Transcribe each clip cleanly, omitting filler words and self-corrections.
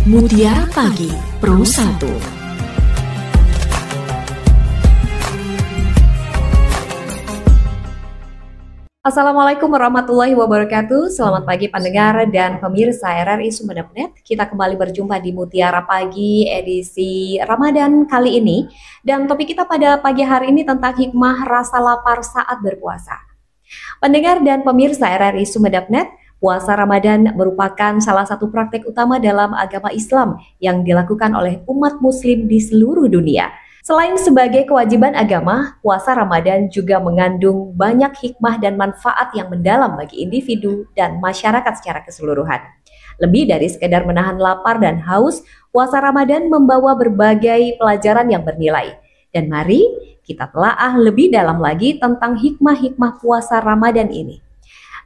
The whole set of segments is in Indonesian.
Mutiara Pagi Pro 1. Assalamualaikum warahmatullahi wabarakatuh. Selamat pagi pendengar dan pemirsa RRI Sumeneb.net. Kita kembali berjumpa di Mutiara Pagi edisi Ramadan kali ini. Dan topik kita pada pagi hari ini tentang hikmah rasa lapar saat berpuasa. Pendengar dan pemirsa RRI Sumeneb.net, puasa Ramadan merupakan salah satu praktek utama dalam agama Islam yang dilakukan oleh umat muslim di seluruh dunia. Selain sebagai kewajiban agama, puasa Ramadan juga mengandung banyak hikmah dan manfaat yang mendalam bagi individu dan masyarakat secara keseluruhan. Lebih dari sekedar menahan lapar dan haus, puasa Ramadan membawa berbagai pelajaran yang bernilai. Dan mari kita telaah lebih dalam lagi tentang hikmah-hikmah puasa Ramadan ini.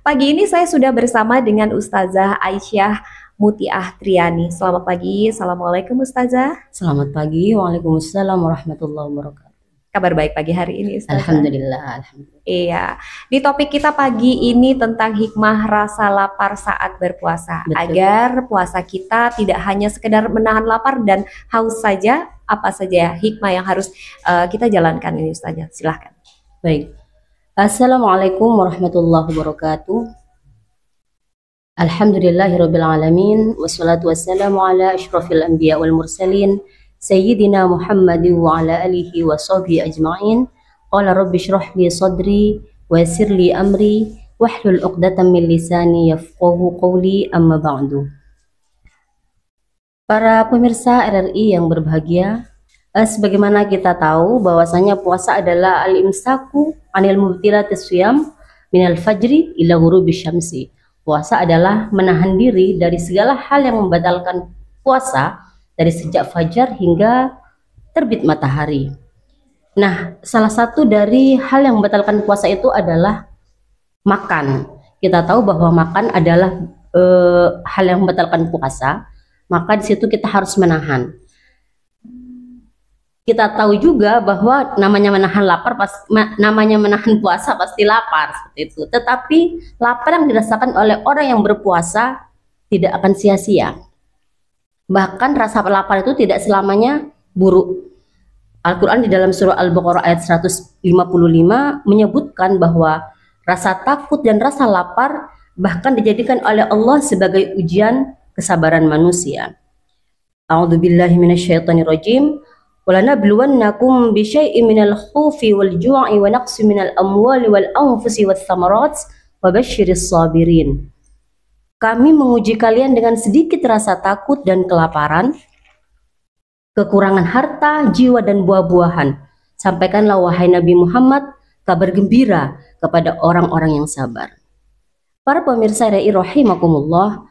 Pagi ini saya sudah bersama dengan Ustazah Aisyah Mutiah Triani. Selamat pagi, Assalamualaikum Ustazah. Selamat pagi, Waalaikumsalam warahmatullahi wabarakatuh. Kabar baik pagi hari ini Ustazah? Alhamdulillah. Iya, di topik kita pagi ini tentang hikmah rasa lapar saat berpuasa. Betul. Agar puasa kita tidak hanya sekedar menahan lapar dan haus saja, apa saja hikmah yang harus kita jalankan ini Ustazah? Silahkan. Baik. Assalamualaikum warahmatullahi wabarakatuh. Alhamdulillahirabbil alamin wassalatu wassalamu ala asyrafil anbiya wal mursalin sayyidina Muhammadin wa ala alihi wa sahbihi ajma'in. Qala rabbi shrah li sadri wa yassir li amri wahlul 'uqdatam min lisani yafqahu qawli, amma ba'du. Para pemirsa RRI yang berbahagia, sebagaimana kita tahu bahwasanya puasa adalah al-imsaku anil mubtilatis siyam minal fajri ila ghurubi syamsi. Puasa adalah menahan diri dari segala hal yang membatalkan puasa dari sejak fajar hingga terbit matahari. Nah, salah satu dari hal yang membatalkan puasa itu adalah makan. Kita tahu bahwa makan adalah hal yang membatalkan puasa, maka di situ kita harus menahan. Kita tahu juga bahwa namanya menahan puasa pasti lapar seperti itu. Tetapi lapar yang dirasakan oleh orang yang berpuasa tidak akan sia-sia. Bahkan rasa lapar itu tidak selamanya buruk. Al-Quran di dalam surah Al-Baqarah ayat 155 menyebutkan bahwa rasa takut dan rasa lapar bahkan dijadikan oleh Allah sebagai ujian kesabaran manusia. A'udzubillahi minasyaitonirrajim. وَلَنَبْلُوَنَّكُمْ بِشَيْءٍ مِنَ الْخَوْفِ وَالْجُوعِ وَنَقْصٍ مِنَ الْأَمْوَالِ وَالْأَنْفُسِ وَالثَّمَرَاتِ وَبَشِّرِ الصَّابِرِينَ. Kami menguji kalian dengan sedikit rasa takut dan kelaparan, kekurangan harta, jiwa dan buah-buahan. Sampaikanlah wahai Nabi Muhammad kabar gembira kepada orang-orang yang sabar. Para pemirsa RRI rahimakumullah,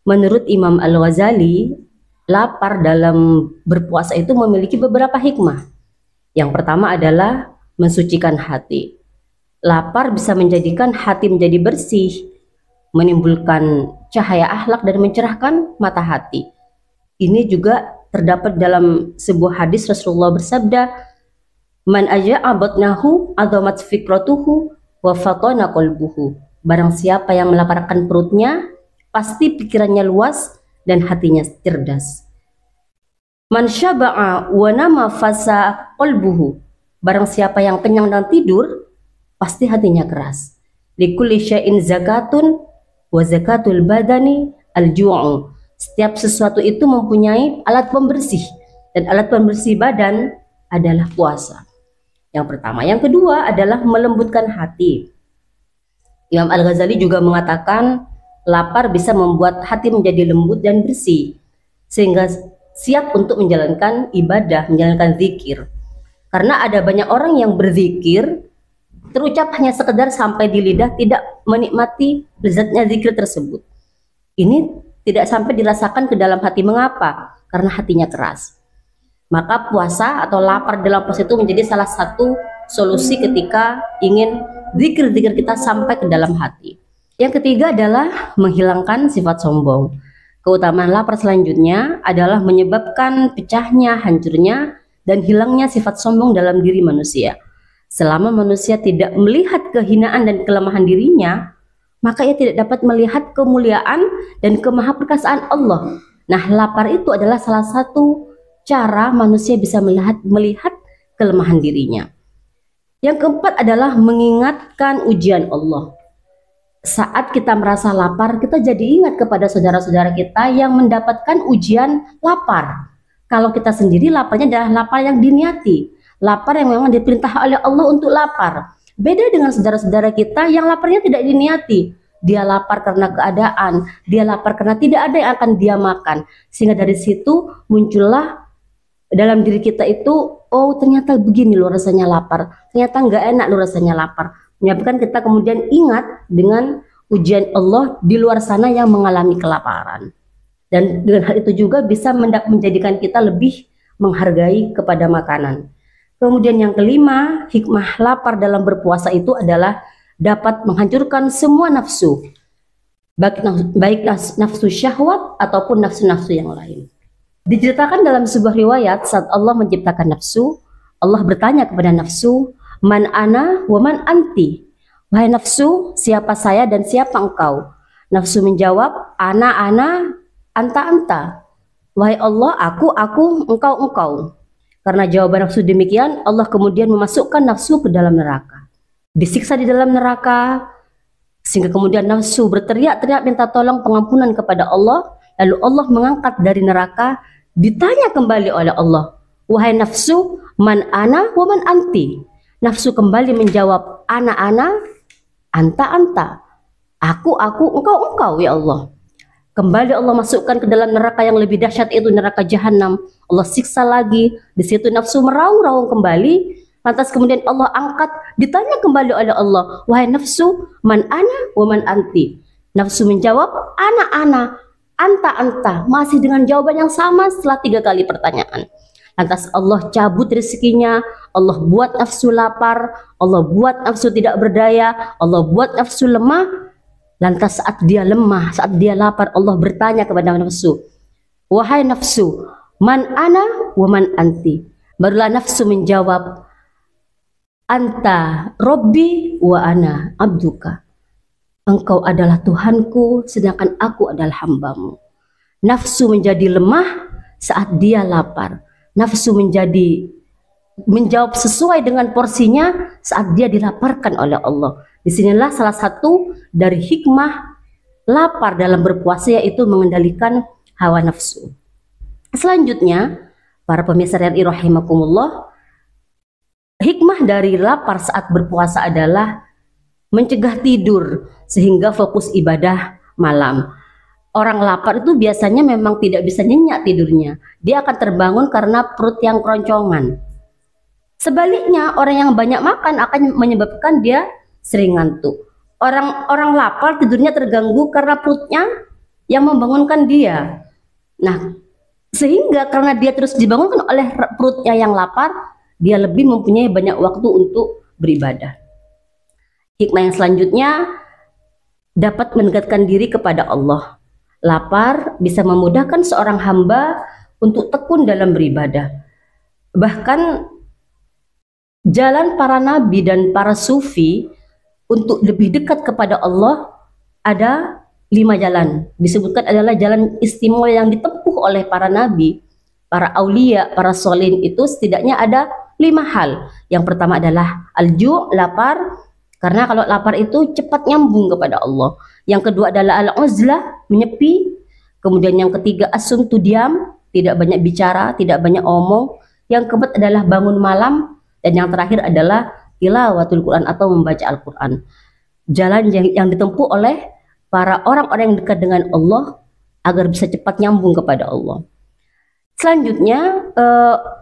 menurut Imam Al-Ghazali, lapar dalam berpuasa itu memiliki beberapa hikmah. Yang pertama adalah mensucikan hati. Lapar bisa menjadikan hati menjadi bersih, menimbulkan cahaya akhlak dan mencerahkan mata hati. Ini juga terdapat dalam sebuah hadis Rasulullah bersabda, "Man aja'a batnahu adhamat fikratuhu wa fatana qalbuhu." Barang siapa yang melaparkan perutnya, pasti pikirannya luas dan hatinya cerdas. Man syaba'a wa nama fasa qalbuhu. Barang siapa yang kenyang dan tidur, pasti hatinya keras. Likulli syai'in zakatun wa zakatul badani al-ju'u. Setiap sesuatu itu mempunyai alat pembersih, dan alat pembersih badan adalah puasa. Yang pertama. Yang kedua adalah melembutkan hati. Imam Al-Ghazali juga mengatakan lapar bisa membuat hati menjadi lembut dan bersih, sehingga siap untuk menjalankan ibadah, menjalankan zikir. Karena ada banyak orang yang berzikir, terucap hanya sekedar sampai di lidah, tidak menikmati lezatnya zikir tersebut. Ini tidak sampai dirasakan ke dalam hati. Mengapa? Karena hatinya keras. Maka puasa atau lapar dalam puasa itu menjadi salah satu solusi ketika ingin zikir-zikir kita sampai ke dalam hati. Yang ketiga adalah menghilangkan sifat sombong. Keutamaan lapar selanjutnya adalah menyebabkan pecahnya, hancurnya, dan hilangnya sifat sombong dalam diri manusia. Selama manusia tidak melihat kehinaan dan kelemahan dirinya, maka ia tidak dapat melihat kemuliaan dan kemahaperkasaan Allah. Nah, lapar itu adalah salah satu cara manusia bisa melihat kelemahan dirinya. Yang keempat adalah mengingatkan ujian Allah. Saat kita merasa lapar, kita jadi ingat kepada saudara-saudara kita yang mendapatkan ujian lapar. Kalau kita sendiri laparnya adalah lapar yang diniati, lapar yang memang diperintah oleh Allah untuk lapar. Beda dengan saudara-saudara kita yang laparnya tidak diniati. Dia lapar karena keadaan, dia lapar karena tidak ada yang akan dia makan. Sehingga dari situ muncullah dalam diri kita itu, oh ternyata begini loh rasanya lapar, ternyata nggak enak loh rasanya lapar. Menyebabkan kita kemudian ingat dengan ujian Allah di luar sana yang mengalami kelaparan. Dan dengan hal itu juga bisa menjadikan kita lebih menghargai kepada makanan. Kemudian yang kelima, hikmah lapar dalam berpuasa itu adalah dapat menghancurkan semua nafsu, baik nafsu syahwat ataupun nafsu-nafsu yang lain. Diceritakan dalam sebuah riwayat saat Allah menciptakan nafsu, Allah bertanya kepada nafsu, "Man ana wa man anti?" Wahai nafsu, siapa saya dan siapa engkau? Nafsu menjawab, ana, anta, anta. Wahai Allah, aku, engkau. Karena jawaban nafsu demikian, Allah kemudian memasukkan nafsu ke dalam neraka. Disiksa di dalam neraka, sehingga kemudian nafsu berteriak-teriak minta tolong pengampunan kepada Allah. Lalu Allah mengangkat dari neraka, ditanya kembali oleh Allah, wahai nafsu, man ana wa man anti? Nafsu kembali menjawab, ana, anta, aku, engkau ya Allah. Kembali Allah masukkan ke dalam neraka yang lebih dahsyat, itu neraka jahanam. Allah siksa lagi, di situ nafsu meraung-raung kembali. Lantas kemudian Allah angkat, ditanya kembali oleh Allah, wahai nafsu, man ana wa man anti? Nafsu menjawab, ana, anta, masih dengan jawaban yang sama setelah 3 kali pertanyaan. Lantas Allah cabut rezekinya, Allah buat nafsu lapar, Allah buat nafsu tidak berdaya, Allah buat nafsu lemah. Lantas saat dia lemah, saat dia lapar, Allah bertanya kepada nafsu, wahai nafsu, man ana wa man anti? Barulah nafsu menjawab, anta Robbi wa ana abduka. Engkau adalah Tuhanku, sedangkan aku adalah hambamu. Nafsu menjadi lemah saat dia lapar. Nafsu menjawab sesuai dengan porsinya saat dia dilaparkan oleh Allah. Disinilah salah satu dari hikmah lapar dalam berpuasa, yaitu mengendalikan hawa nafsu. Selanjutnya, para pemirsa RRI rahimakumullah, hikmah dari lapar saat berpuasa adalah mencegah tidur sehingga fokus ibadah malam. Orang lapar itu biasanya memang tidak bisa nyenyak tidurnya. Dia akan terbangun karena perut yang keroncongan. Sebaliknya, orang yang banyak makan akan menyebabkan dia sering ngantuk. Orang lapar tidurnya terganggu karena perutnya yang membangunkan dia. Nah, sehingga karena dia terus dibangunkan oleh perutnya yang lapar, dia lebih mempunyai banyak waktu untuk beribadah. Hikmah yang selanjutnya, dapat mendekatkan diri kepada Allah. Lapar bisa memudahkan seorang hamba untuk tekun dalam beribadah. Bahkan jalan para nabi dan para sufi untuk lebih dekat kepada Allah ada 5 jalan. Disebutkan adalah jalan istimewa yang ditempuh oleh para nabi, para aulia, para solihin itu setidaknya ada 5 hal. Yang pertama adalah al-ju', lapar, karena kalau lapar itu cepat nyambung kepada Allah. Yang kedua adalah al-uzlah, menyepi. Kemudian yang ketiga as-sumtu, diam, tidak banyak bicara, tidak banyak omong. Yang keempat adalah bangun malam. Dan yang terakhir adalah tilawatul Quran atau membaca Al-Quran. Jalan yang ditempuh oleh para orang-orang yang dekat dengan Allah agar bisa cepat nyambung kepada Allah. Selanjutnya,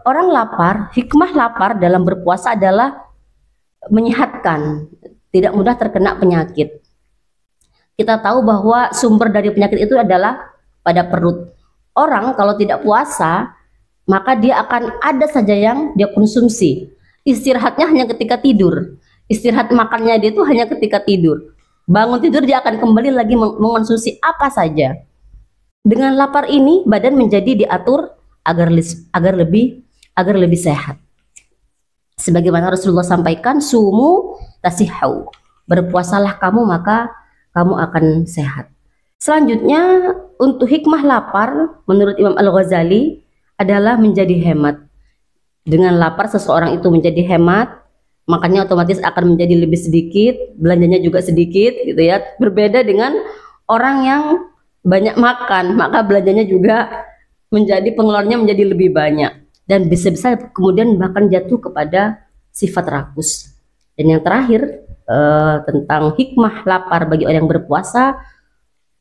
orang lapar, hikmah lapar dalam berpuasa adalah menyehatkan, tidak mudah terkena penyakit. Kita tahu bahwa sumber dari penyakit itu adalah pada perut. Orang kalau tidak puasa, maka dia akan ada saja yang dia konsumsi. Istirahatnya hanya ketika tidur. Istirahat makannya dia itu hanya ketika tidur. Bangun tidur dia akan kembali lagi mengonsumsi apa saja. Dengan lapar ini badan menjadi diatur agar lebih sehat. Sebagaimana Rasulullah sampaikan, sumu tasihau. Berpuasalah kamu maka kamu akan sehat. Selanjutnya, untuk hikmah lapar menurut Imam Al-Ghazali adalah menjadi hemat. Dengan lapar seseorang itu menjadi hemat, makanya otomatis akan menjadi lebih sedikit, belanjanya juga sedikit gitu ya. Berbeda dengan orang yang banyak makan, maka belanjanya juga menjadi pengeluarannya menjadi lebih banyak dan bisa-bisa kemudian bahkan jatuh kepada sifat rakus. Dan yang terakhir tentang hikmah lapar bagi orang yang berpuasa,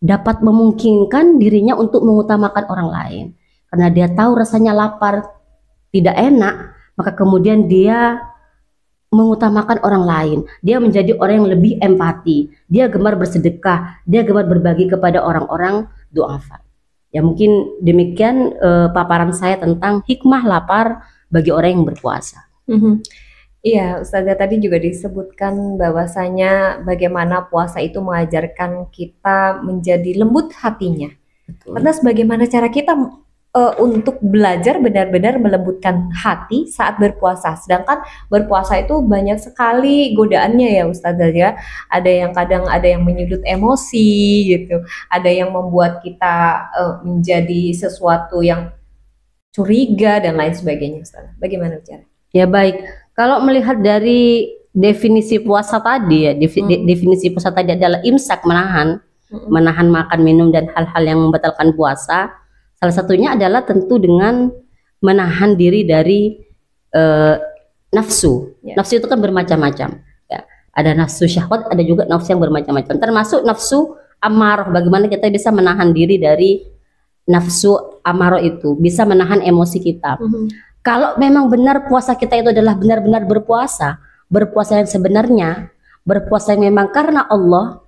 dapat memungkinkan dirinya untuk mengutamakan orang lain karena dia tahu rasanya lapar tidak enak, maka kemudian dia mengutamakan orang lain. Dia menjadi orang yang lebih empati, dia gemar bersedekah, dia gemar berbagi kepada orang-orang du'afa. Ya mungkin demikian paparan saya tentang hikmah lapar bagi orang yang berpuasa. Iya, Ustazah, tadi juga disebutkan bahwasanya bagaimana puasa itu mengajarkan kita menjadi lembut hatinya. Betul. Lantas bagaimana cara kita untuk belajar benar-benar melembutkan hati saat berpuasa? Sedangkan berpuasa itu banyak sekali godaannya ya Ustazah ya. Ada yang kadang ada yang menyudut emosi gitu. Ada yang membuat kita menjadi sesuatu yang curiga dan lain sebagainya Ustazah. Bagaimana cara? Ya baik, kalau melihat dari definisi puasa tadi ya, definisi puasa tadi adalah imsak, menahan makan, minum dan hal-hal yang membatalkan puasa. Salah satunya adalah tentu dengan menahan diri dari nafsu. Nafsu itu kan bermacam-macam. Ya, ada nafsu syahwat, ada juga nafsu yang bermacam-macam. Termasuk nafsu amarah. Bagaimana kita bisa menahan diri dari nafsu amarah itu, bisa menahan emosi kita. Kalau memang benar puasa kita itu adalah benar-benar berpuasa yang sebenarnya, berpuasa yang memang karena Allah,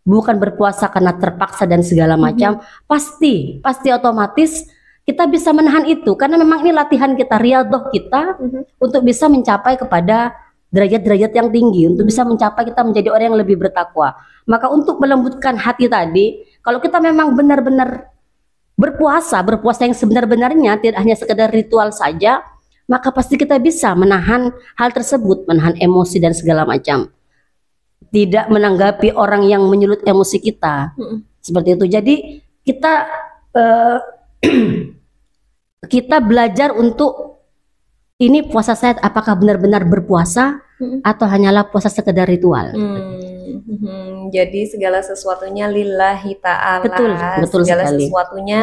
bukan berpuasa karena terpaksa dan segala macam, pasti otomatis kita bisa menahan itu karena memang ini latihan kita, riyadhah kita untuk bisa mencapai kepada derajat-derajat yang tinggi, untuk bisa mencapai kita menjadi orang yang lebih bertakwa. Maka untuk melembutkan hati tadi, kalau kita memang benar-benar berpuasa yang sebenar-benarnya, tidak hanya sekedar ritual saja, maka pasti kita bisa menahan hal tersebut, menahan emosi dan segala macam. Tidak menanggapi orang yang menyulut emosi kita, seperti itu. Jadi kita kita belajar untuk ini puasa saya apakah benar-benar berpuasa atau hanyalah puasa sekedar ritual. Jadi segala sesuatunya lillahi ta'ala. Betul segala sekali. Sesuatunya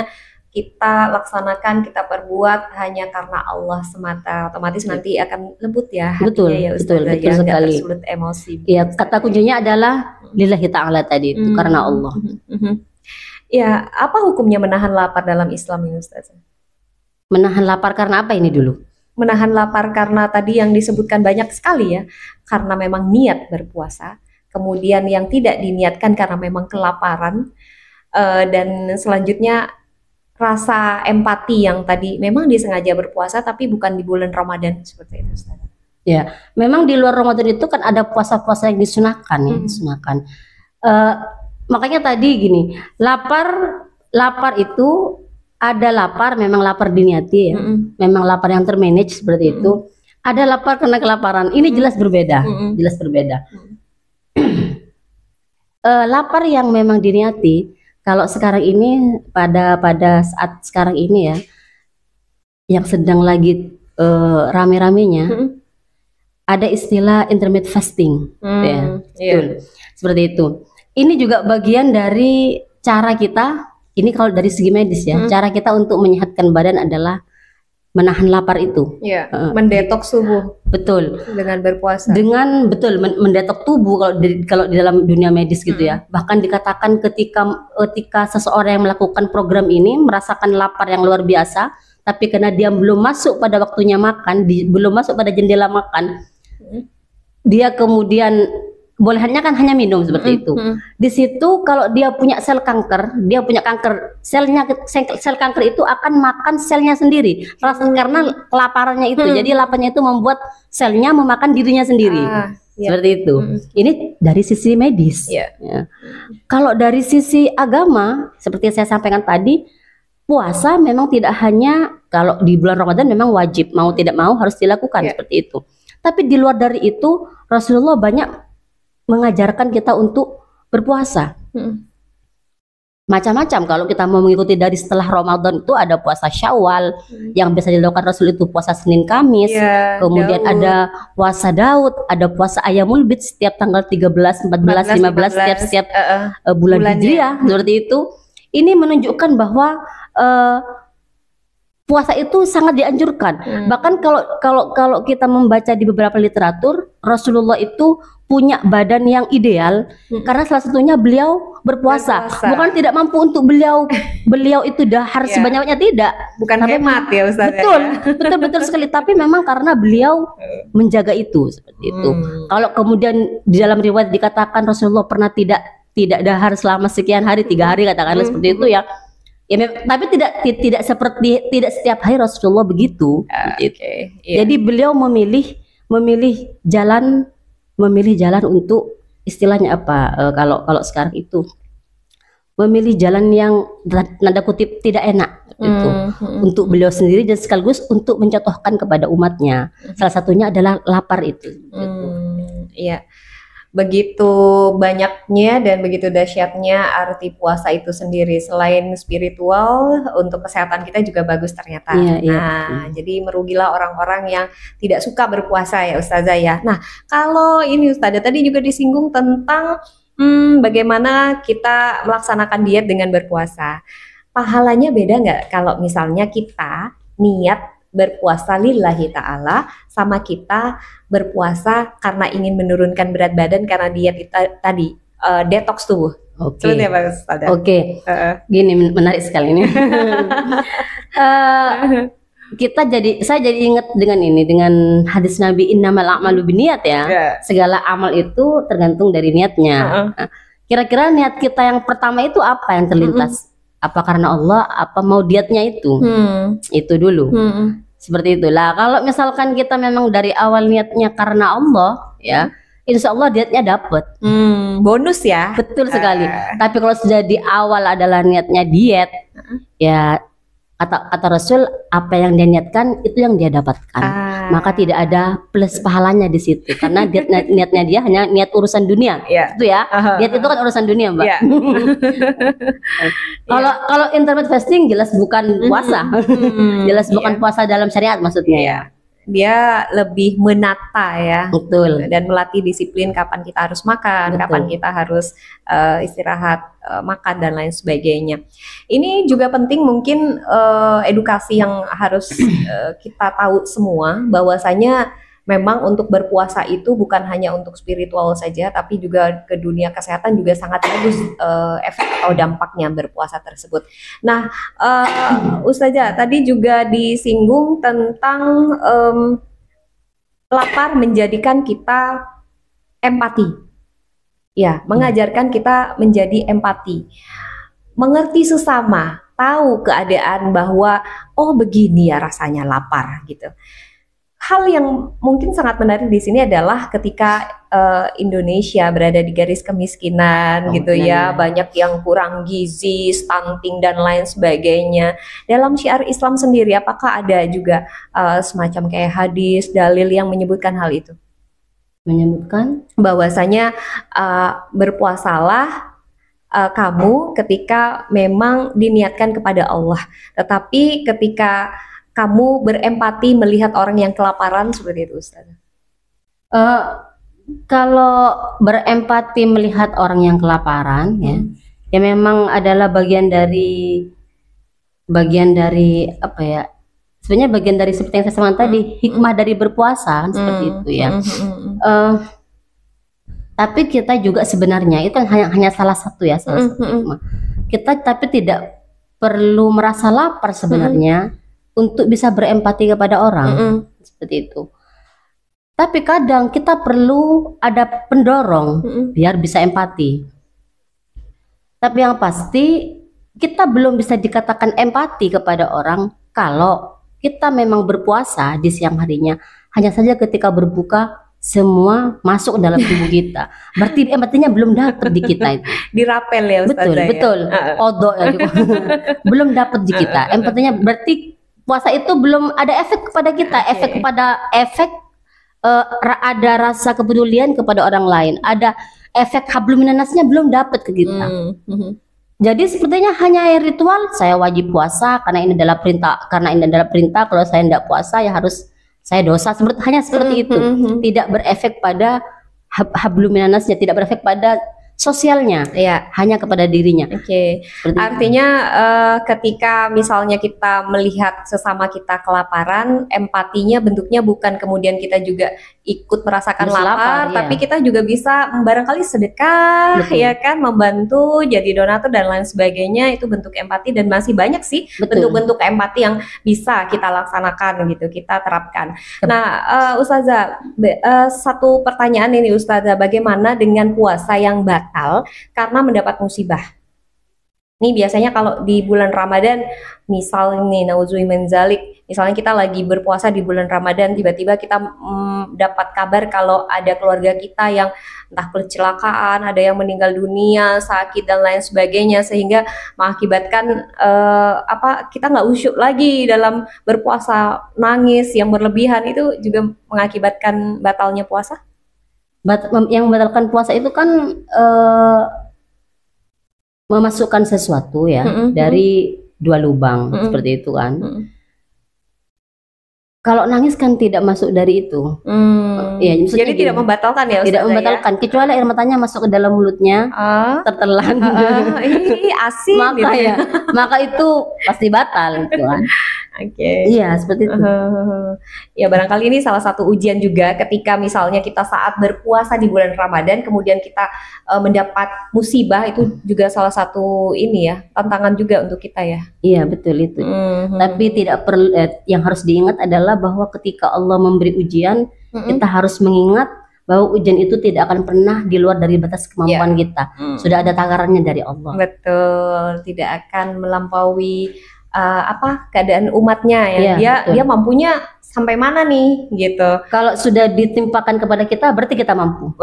kita laksanakan, kita perbuat hanya karena Allah semata. Otomatis nanti akan lembut ya hatinya ya Ustazah, betul sekali. Gak tersulut emosi. Ya, kata kuncinya adalah lillahi ta'ala tadi itu, karena Allah. Ya, apa hukumnya menahan lapar dalam Islam ini Ustazah? Menahan lapar karena apa ini dulu? Menahan lapar karena tadi yang disebutkan banyak sekali ya, karena memang niat berpuasa. Kemudian yang tidak diniatkan karena memang kelaparan, dan selanjutnya rasa empati yang tadi memang disengaja berpuasa tapi bukan di bulan Ramadan seperti itu Ustaz. Ya, memang di luar Ramadan itu kan ada puasa-puasa yang disunahkan ya, disunahkan. Makanya tadi gini, lapar itu ada lapar memang lapar diniati ya, memang lapar yang termanage seperti itu. Ada lapar karena kelaparan, ini jelas berbeda, jelas berbeda. Lapar yang memang diniati, kalau sekarang ini pada saat sekarang ini ya, yang sedang lagi rame-ramenya, ada istilah intermittent fasting, ya, seperti itu. Ini juga bagian dari cara kita, ini kalau dari segi medis ya, cara kita untuk menyehatkan badan adalah menahan lapar itu, mendetoks tubuh, betul, dengan berpuasa, mendetok tubuh kalau di dalam dunia medis gitu ya. Bahkan dikatakan ketika seseorang yang melakukan program ini merasakan lapar yang luar biasa, tapi karena dia belum masuk pada waktunya makan, belum masuk pada jendela makan, dia kemudian bolehannya kan hanya minum seperti itu. Di situ kalau dia punya sel kanker, sel kanker itu akan makan selnya sendiri. Karena kelaparannya itu. Jadi laparnya itu membuat selnya memakan dirinya sendiri. Seperti itu. Ini dari sisi medis. Ya. Kalau dari sisi agama, seperti yang saya sampaikan tadi, puasa memang tidak hanya kalau di bulan Ramadan memang wajib, mau tidak mau harus dilakukan seperti itu. Tapi di luar dari itu, Rasulullah banyak mengajarkan kita untuk berpuasa. macam-macam. Kalau kita mau mengikuti dari setelah Ramadan itu ada puasa Syawal yang biasa dilakukan Rasul itu puasa Senin Kamis. Iya, Kemudian Daud. ada puasa Daud, ada puasa Ayyamul Bid setiap tanggal 13, 14, 15 setiap bulan Bulannya. Hijriah seperti itu. Ini menunjukkan bahwa puasa itu sangat dianjurkan. Bahkan kalau kita membaca di beberapa literatur, Rasulullah itu punya badan yang ideal karena salah satunya beliau berpuasa. Berpuasa. Bukan tidak mampu untuk beliau itu dahar Iya. sebanyak-banyaknya, tidak. Bukan Tapi hemat ya Ustaz. Betul, betul sekali. Tapi memang karena beliau menjaga itu seperti itu. Kalau kemudian di dalam riwayat dikatakan Rasulullah pernah tidak dahar selama sekian hari, 3 hari katakanlah seperti itu ya. Tapi tidak setiap hari Rasulullah begitu. Oke, iya. Jadi beliau memilih jalan untuk istilahnya apa? Kalau sekarang itu memilih jalan yang nada kutip tidak enak itu untuk beliau sendiri dan sekaligus untuk mencontohkan kepada umatnya. Salah satunya adalah lapar itu. Iya. Begitu banyaknya dan begitu dahsyatnya arti puasa itu sendiri. Selain spiritual, untuk kesehatan kita juga bagus ternyata. Iya, iya. Nah, jadi merugilah orang-orang yang tidak suka berpuasa ya Ustazah ya. Nah, kalau ini Ustazah tadi juga disinggung tentang bagaimana kita melaksanakan diet dengan berpuasa. Pahalanya beda nggak kalau misalnya kita niat berpuasa lillahi ta'ala sama kita berpuasa karena ingin menurunkan berat badan karena diet tadi detox tubuh. Oke. Seperti apa Ustazah? Oke. Gini menarik sekali ini. Saya jadi ingat dengan hadis Nabi innamal a'malu binniyat ya. Segala amal itu tergantung dari niatnya. Nah, kira-kira niat kita yang pertama itu apa yang terlintas? Apa karena Allah, apa mau dietnya itu? Itu dulu. Seperti itulah. Kalau misalkan kita memang dari awal niatnya karena Allah, ya, insya Allah dietnya dapat. Bonus ya. Betul sekali. Tapi kalau sudah di awal adalah niatnya diet, ya kata Rasul apa yang dia niatkan itu yang dia dapatkan. Maka tidak ada plus pahalanya di situ karena niatnya dia hanya niat urusan dunia. Itu ya. Diet itu kan urusan dunia, Mbak. Iya. Kalau intermittent fasting jelas bukan puasa. Jelas bukan puasa dalam syariat maksudnya ya. Dia lebih menata ya. Betul. Dan melatih disiplin kapan kita harus makan, Betul. kapan kita harus istirahat, makan dan lain sebagainya. Ini juga penting mungkin edukasi yang harus kita tahu semua bahwasanya memang untuk berpuasa itu bukan hanya untuk spiritual saja, tapi juga ke dunia kesehatan juga sangat bagus efek atau dampaknya berpuasa tersebut. Nah, Ustazah tadi juga disinggung tentang lapar menjadikan kita empati. Ya, mengajarkan kita menjadi empati. Mengerti sesama, tahu keadaan bahwa oh begini ya rasanya lapar gitu. Hal yang mungkin sangat menarik di sini adalah ketika Indonesia berada di garis kemiskinan gitu ya, banyak yang kurang gizi, stunting dan lain sebagainya. Dalam syiar Islam sendiri, apakah ada juga semacam kayak hadis, dalil yang menyebutkan hal itu? Menyebutkan bahwasanya berpuasalah kamu ketika memang diniatkan kepada Allah, tetapi ketika kamu berempati melihat orang yang kelaparan seperti itu, Ustaz. Kalau berempati melihat orang yang kelaparan, ya memang adalah bagian dari apa ya? Sebenarnya bagian dari seperti yang saya sampaikan tadi, hikmah dari berpuasa seperti itu ya. Tapi kita juga sebenarnya itu hanya salah satu ya, salah satu hikmah. Kita tapi tidak perlu merasa lapar sebenarnya. Untuk bisa berempati kepada orang seperti itu. Tapi kadang kita perlu ada pendorong biar bisa empati. Tapi yang pasti kita belum bisa dikatakan empati kepada orang kalau kita memang berpuasa di siang harinya. Hanya saja ketika berbuka semua masuk dalam tubuh kita. Berarti empatinya belum dapat di kita itu. Dirapel ya Ustaz. Betul. Kodok ya. Belum dapat di kita. Empatinya berarti puasa itu belum ada efek kepada kita, ada rasa kepedulian kepada orang lain, ada efek hablum minannasnya belum dapat ke kita. Jadi sepertinya hanya ritual, saya wajib puasa karena ini adalah perintah, kalau saya tidak puasa ya harus saya dosa, hanya seperti itu. Tidak berefek pada hablum minannasnya, tidak berefek pada sosialnya, Iya. hanya kepada dirinya. Oke. Seperti itu. Artinya ketika misalnya kita melihat sesama kita kelaparan, empatinya bentuknya bukan kemudian kita juga ikut merasakan Harus lapar, lapar, iya. tapi kita juga bisa barangkali sedekah, Betul. ya kan, membantu, jadi donatur dan lain sebagainya. Itu bentuk empati dan masih banyak sih Betul. bentuk-bentuk empati yang bisa kita laksanakan gitu, kita terapkan. Nah, Ustazah, satu pertanyaan ini Ustazah, bagaimana dengan puasa yang batal karena mendapat musibah? Nih biasanya kalau di bulan Ramadan, misal nih nauzubillah min zalik, misalnya kita lagi berpuasa di bulan Ramadan, tiba-tiba kita dapat kabar kalau ada keluarga kita yang entah kecelakaan, ada yang meninggal dunia, sakit dan lain sebagainya, sehingga mengakibatkan kita nggak khusyuk lagi dalam berpuasa, nangis yang berlebihan, itu juga mengakibatkan batalnya puasa. Yang membatalkan puasa itu kan memasukkan sesuatu ya dari dua lubang, seperti itu kan. Kalau nangis kan tidak masuk dari itu. Ya, jadi tidak membatalkan ya Ustazah? Tidak membatalkan, kecuali air matanya masuk ke dalam mulutnya, tertelan. Asin maka gitu ya, maka itu pasti batal gitu kan. Oke. Iya, seperti itu. Ya barangkali ini salah satu ujian juga ketika misalnya kita saat berpuasa di bulan Ramadan, kemudian kita mendapat musibah, itu juga salah satu ini ya, tantangan juga untuk kita ya. Iya, betul itu. Tapi tidak perlu, yang harus diingat adalah bahwa ketika Allah memberi ujian, kita harus mengingat bahwa ujian itu tidak akan pernah di luar dari batas kemampuan kita. Sudah ada takarannya dari Allah. Betul, tidak akan melampaui keadaan umatnya ya. Iya, Dia mampunya sampai mana nih gitu. Kalau sudah ditimpakan kepada kita, berarti kita mampu.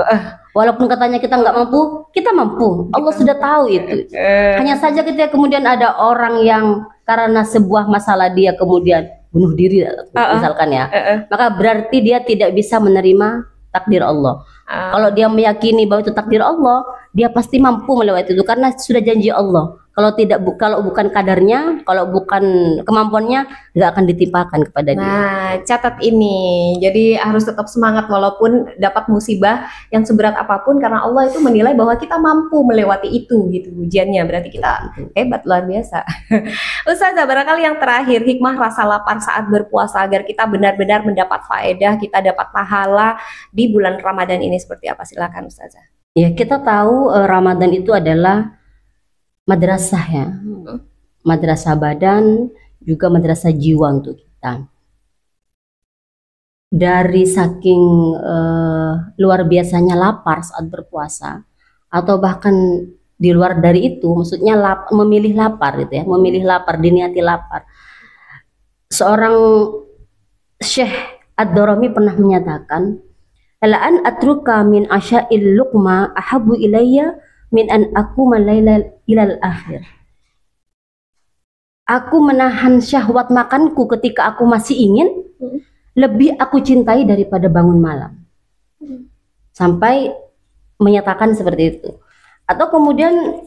Walaupun katanya kita nggak mampu, kita mampu. Allah sudah tahu itu. Hanya saja ketika kemudian ada orang yang karena sebuah masalah dia kemudian bunuh diri, misalkan ya, maka berarti dia tidak bisa menerima takdir Allah. Kalau dia meyakini bahwa itu takdir Allah, dia pasti mampu melewati itu karena sudah janji Allah. Kalau bukan kadarnya, kalau bukan kemampuannya, nggak akan ditimpakan kepada dia. Nah, catat ini. Jadi harus tetap semangat walaupun dapat musibah yang seberat apapun, karena Allah itu menilai bahwa kita mampu melewati itu gitu ujiannya. Berarti kita hebat, luar biasa. Ustazah, barangkali yang terakhir, hikmah rasa lapar saat berpuasa agar kita benar-benar mendapat faedah, kita dapat pahala di bulan Ramadan ini seperti apa? Silakan Ustazah. Ya, kita tahu Ramadan itu adalah madrasah ya, madrasah badan juga madrasah jiwa untuk kita. Dari saking luar biasanya lapar saat berpuasa, atau bahkan di luar dari itu, maksudnya memilih lapar gitu ya, memilih lapar, diniati lapar. Seorang Syekh Ad-Darami pernah menyatakan, "La'an atruka min asya'il luqma ahabbu ilayya min an aquma laila ilal akhir." Aku menahan syahwat makanku ketika aku masih ingin, lebih aku cintai daripada bangun malam. Sampai menyatakan seperti itu. Atau kemudian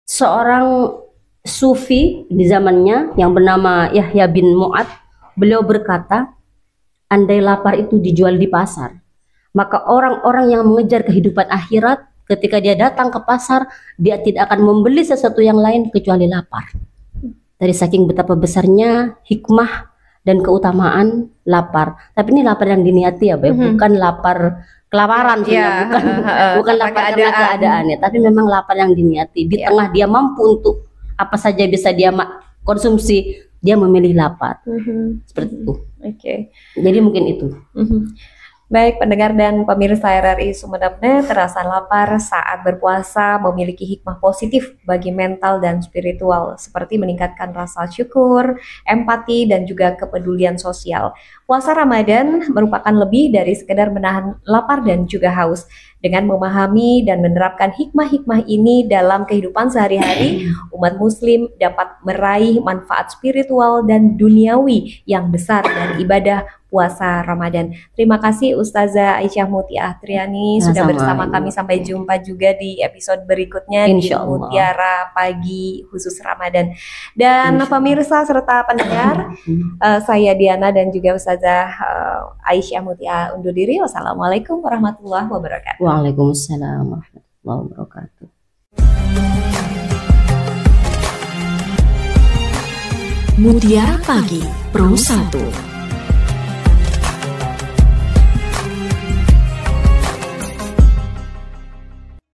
seorang sufi di zamannya yang bernama Yahya bin Mu'ad, beliau berkata, andai lapar itu dijual di pasar, maka orang-orang yang mengejar kehidupan akhirat ketika dia datang ke pasar, dia tidak akan membeli sesuatu yang lain kecuali lapar. Dari saking betapa besarnya hikmah dan keutamaan lapar. Tapi ini lapar yang diniati ya, bukan lapar kelaparan, bukan lapar karena keadaannya, tapi memang lapar yang diniati. Di tengah dia mampu untuk apa saja bisa dia konsumsi, dia memilih lapar. Seperti itu. Jadi mungkin itu. Baik pendengar dan pemirsa RRI Sumeneb.net, terasa lapar saat berpuasa memiliki hikmah positif bagi mental dan spiritual, seperti meningkatkan rasa syukur, empati, dan juga kepedulian sosial. Puasa Ramadan merupakan lebih dari sekedar menahan lapar dan juga haus. Dengan memahami dan menerapkan hikmah-hikmah ini dalam kehidupan sehari-hari, umat muslim dapat meraih manfaat spiritual dan duniawi yang besar dari ibadah puasa Ramadan. Terima kasih Ustazah Aisyah Mutia Triani sudah Sama-sama, bersama Ibu. kami. Sampai jumpa juga di episode berikutnya Insya di Allah. Mutiara Pagi khusus Ramadan. Dan Insya Allah. pemirsa serta pendengar, saya Diana dan juga Ustazah Aisyah Mutia undur diri. Wassalamualaikum warahmatullahi wabarakatuh. Waalaikumsalam warahmatullahi wabarakatuh. Mutiara Pagi Pro 1.